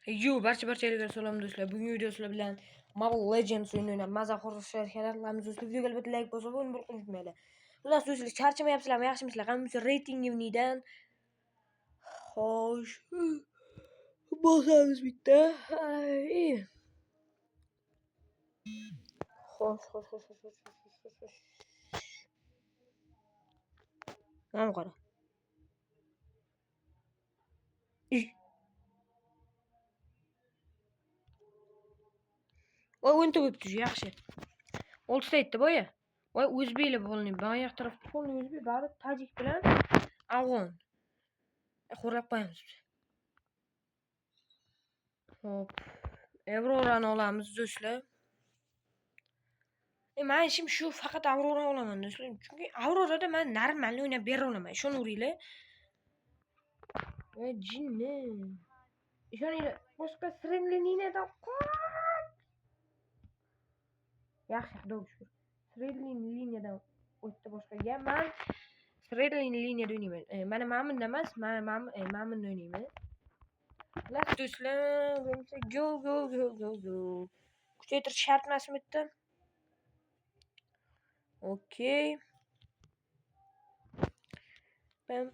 Barchalarga salom do'stlar. Bugungi videoda sizlar bilan Mobile Legends o'yinini o'ynab maza qilamiz do'stlar. Videoga albatta like bosib, o'yin bo'lib unutmanglar. Xullas do'stlar, charchamayapsizlarmi? Yaxshimisizlar? Qanday reytingimdan? Xo'sh. Bosamiz bitta. Xo'sh. Mana qara. Voy o'nta bo'libdi, yaxshi. 6 ta aytdi boya. Voy o'zbeklar bo'lni. Boyoq taraf polni o'zbek, bari tojik bilan afg'on. Xo'rlab qo'yamiz. Hop. Aurorani olamiz do'stlar. Men ishim shu, faqat Aurora olaman do'stlar. Chunki Aurorada men normal o'ynab bera olaman. Ishonaveringlar. Voy jinni. Ishoninglar, boshqa sredliniyada yaxshi, xudoga shukr. Sredliniyada o'tdi boshqaga. Men sredliniyada o'ynayman. Mana Ma'minda emas, Ma'minda o'ynayman. Las do'stlar, go. Kuchaytirish shart emasmi bitta? Okey. Pam.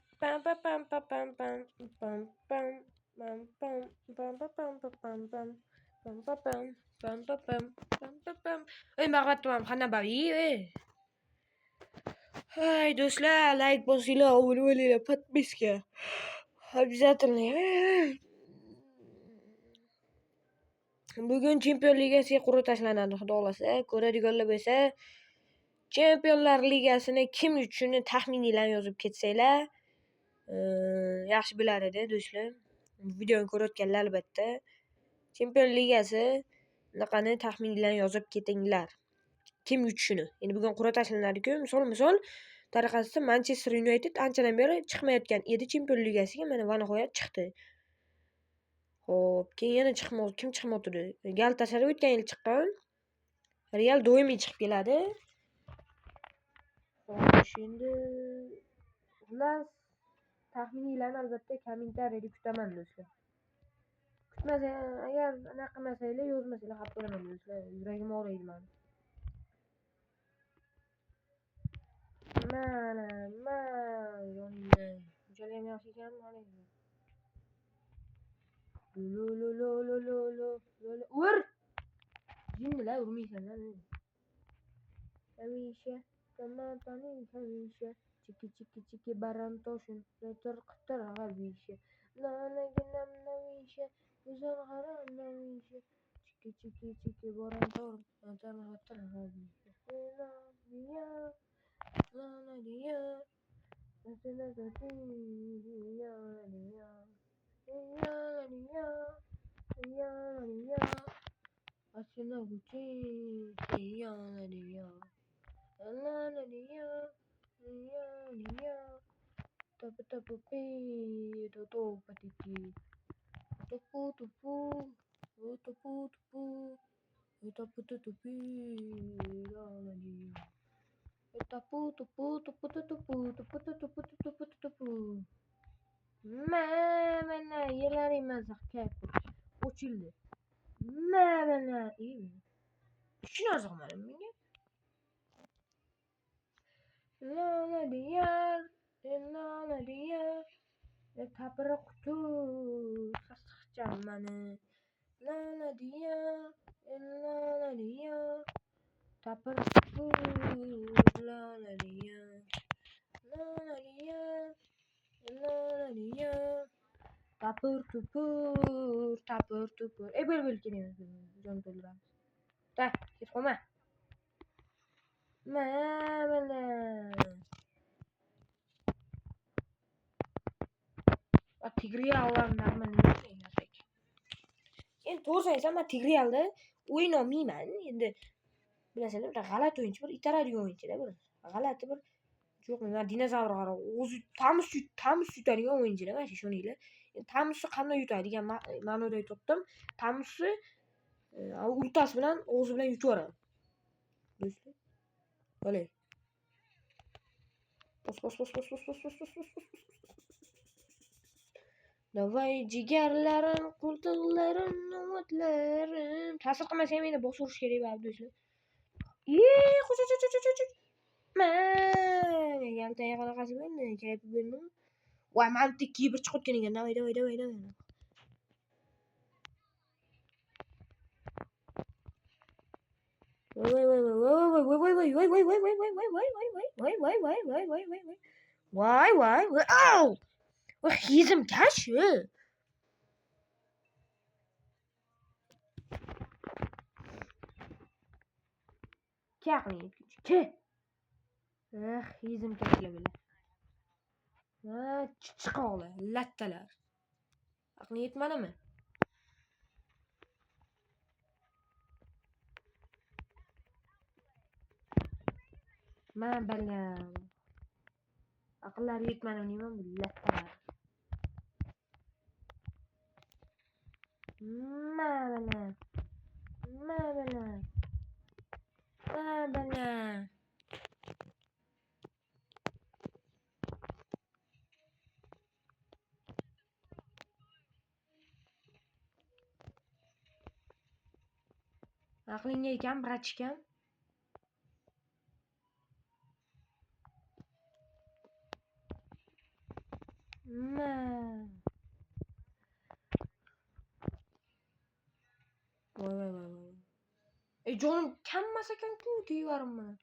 Ey mag'atdim, qana babi. Hay do'stlar, like bosinglar, obuna bo'linglar, подписка. Обязательно. Bugun Chempion Ligasiga qur'a tashlanadi, xudo xolasa. Ko'radiganlar bo'lsa, Chempionlar Ligasini kim yutishini taxmininglarni yozib ketsanglar, yaxshi bo'lar edi, do'stlar. Videoni ko'rayotganlar albatta. Chempion Ligasi bunaqani taxmininglarni yozib ketinglar. Kim yutishini. Endi bugun qur'a tashlanadi-ku. Misol tariqasida Manchester United anchadan beri chiqmayotgan edi Chempion Ligasiga, mana va nihoyat chiqdi. Xo'p, keyin yana kim chiqmoqdi? Galatasaray o'tgan yil chiqqan. Real doimiy chiqib keladi. Xo'sh, endi xullas taxmininglarni albatta kommentariyada kutaman do'stlar. Kutmasa, agar anaqa qilmasanglar, yozmasanglar xafa bo'laman do'stlar. Yuragim og'riydi meni. Mana yonimda. Unchalar yaxshi ekanmi? Lo. Ur! Jinnilar urmaysan-lan. Hamisha hamisha chiki baran toshun qitir hamisha nanaginam hamisha uzun haram hamisha chiki baran toshun qitir hamisha Mana yerlaring mazaq ochildi. Mana ishni ozg'amadim menga. Lana diyar tapir qutu sassiqcham mani. Lana diyar tapir qutu lana diyar tapir tupur. Böyle kelime jon to'ldiramiz. Ta, ket qolma. Mana. Tigreallarni narxini endi to'g'risini aytsam, men Tigrealda o'yin olmayman. Endi bilasizlar, bir g'alati o'yinchi, bir itaradigan o'yinchi-da, bir g'alati bir yo'q, men dinozavr qara, o'zi tamus yutadigan o'yinchi-da, mana ishoninglar. Tamusni qanday yutadi degan ma'noda aytdim. Tamusni ultasi bilan o'g'zi bilan yutib yuboradi. Do'stlar. Olay. Bos. Davay jigarlarim, qo'ltiqlarim umutlarim. Ta'sir qilmasa ham meni bosib urish kerak bu do'stlar. Qo'sh. Man, yaltay qanaqasi bo'ldi? Chayib bo'ldim. Voy, men bitta kibir chiqib ketgan ekan. Davay. Voy. Ow! Voy, yizim tashi. Kaqli yetguncha. Yizim tashla bile. Chiqoqlar, lattalar. Aqli yetmadimi? Men bildim. Aqllari yetmadi nima bu lattalar. Men bildim. Aqlingga ekan, brachkam. Voy. Jonim kammas ekan-ku, deyaverim men.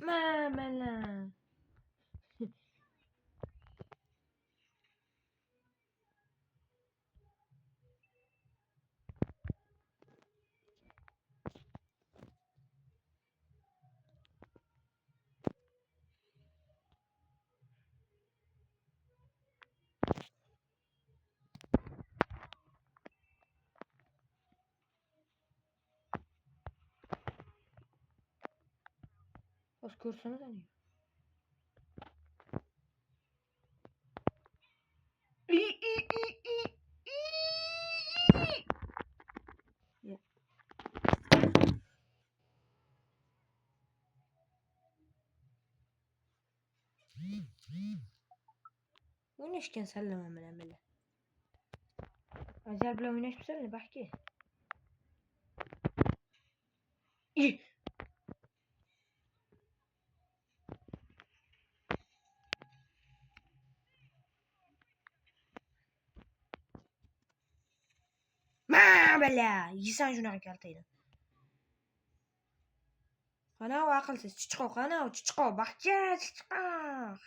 Men bildim. Bas ko'rsana seni. O'ynashgan sallama bilan bile. Ajar bilan o'ynashibsan, baxki. Bala, yeysan shunaqa kaltayni. Qana aqlsiz chiqoq, baxcha chiqoq.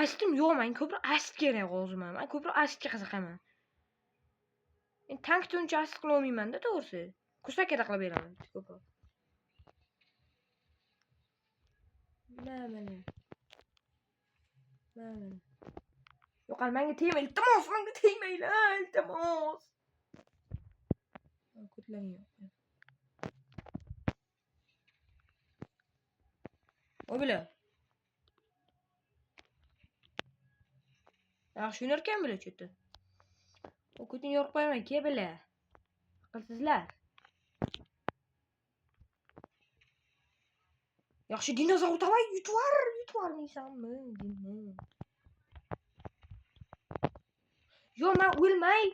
Astim yo'q, men ko'proq ast kerak o'zimga. Men ko'proq astga qiziqaman. Men tankda uncha ast qila olmayman-da, to'g'risi. Kusakada qilib beraman ko'proq. Mana. Yo'q, menga tegma, iltimos, menga tegmanglar, iltimos. Ko'tlaring yo'q. O bile. Yaxshi o'ynarkan bile chetda. O ko'tini yorib qo'yaman, ke bile. Aqlsizlar. Yaxshi dinozavr davay, yutvarmaysanmi, dinni. Yo, men o'lmay.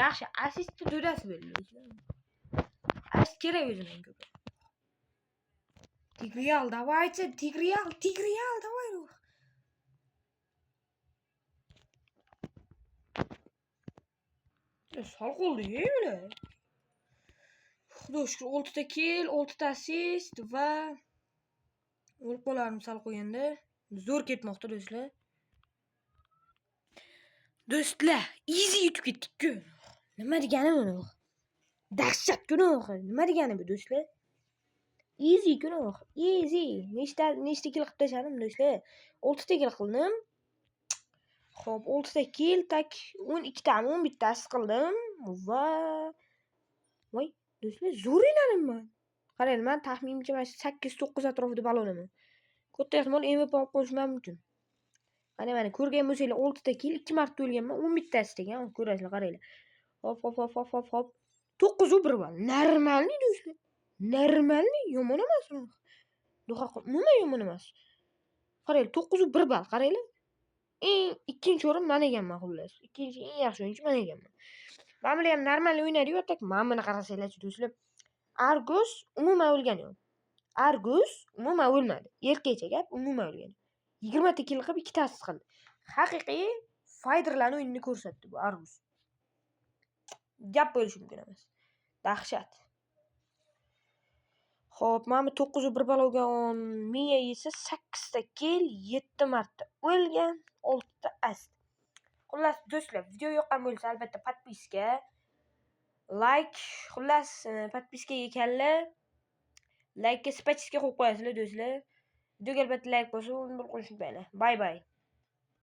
Yaxshi, assist to'dasi bo'ldi. Assist kerak o'zining ko'p. Tigreal, давайте, Tigreal, давай. Sal qoldi-yu bile. Xudo shukr, 6 ta kill, 6 ta assist va o'lib qolardim sal qo'yganda. Zo'r ketmoqda do'stlar. Do'stlar, easy yutib ketdik-ku. Nima degani buni? Dahshat gunoh. Nima degani bu do'stlar? Easy gunoh. Easy. Nechta kill qilib tashladim do'stlar? 6 ta kill qildim. Xo'p, 6 ta kill, tak 12 ta, 11 ta assist qildim va voy, do'stlar, zo'r o'ynadim men. Qarang, men taxminimcha 8-9 atrofida balonaman. Katta ehtimol MVP olib qo'yishim mumkin. Mana ko'rgan bo'lsanglar 6 ta kill 2 marta o'lganman, 11 tasi ekan. Ko'rasizlar, qaranglar. Hop. 9 u 1 ball. Normalniy do'stlar. Normalniy, yomon emas. Umuman yomon emas. Qaranglar, 9 u 1 ball, qaranglar. Ikkinchi o'rin men ekanman xullas. Ikkinchi eng yaxshi o'yinchi men ekanman. Men bilan ham normal o'ynaydi-yu, tak men buni qarasanglarchi do'stlar. Argus umuman o'lgani yo'q. Argus umuman o'lmadi. Erkakcha gap, umuman o'lgan. 20 ta kill qilib 2 ta assist qildi. Haqiqiy fighterlarning o'yinini ko'rsatdi bu Argus. Gap bo'lishi mumkin emas. Dahshat. Xo'p, mana 9 u 1 ball olgan. Miya esa 8 ta kill, 7 marta o'lgan, 6 ta assist. Xullas do'stlar, video yoqqan bo'lsa albatta podpiska, like, xullas podpiskaga kalla, like ga spachiska qo'yib qo'yasizlar do'stlar. Videoga albatta like bosib, uni bir qo'yishni unutmanglar. Bye bye.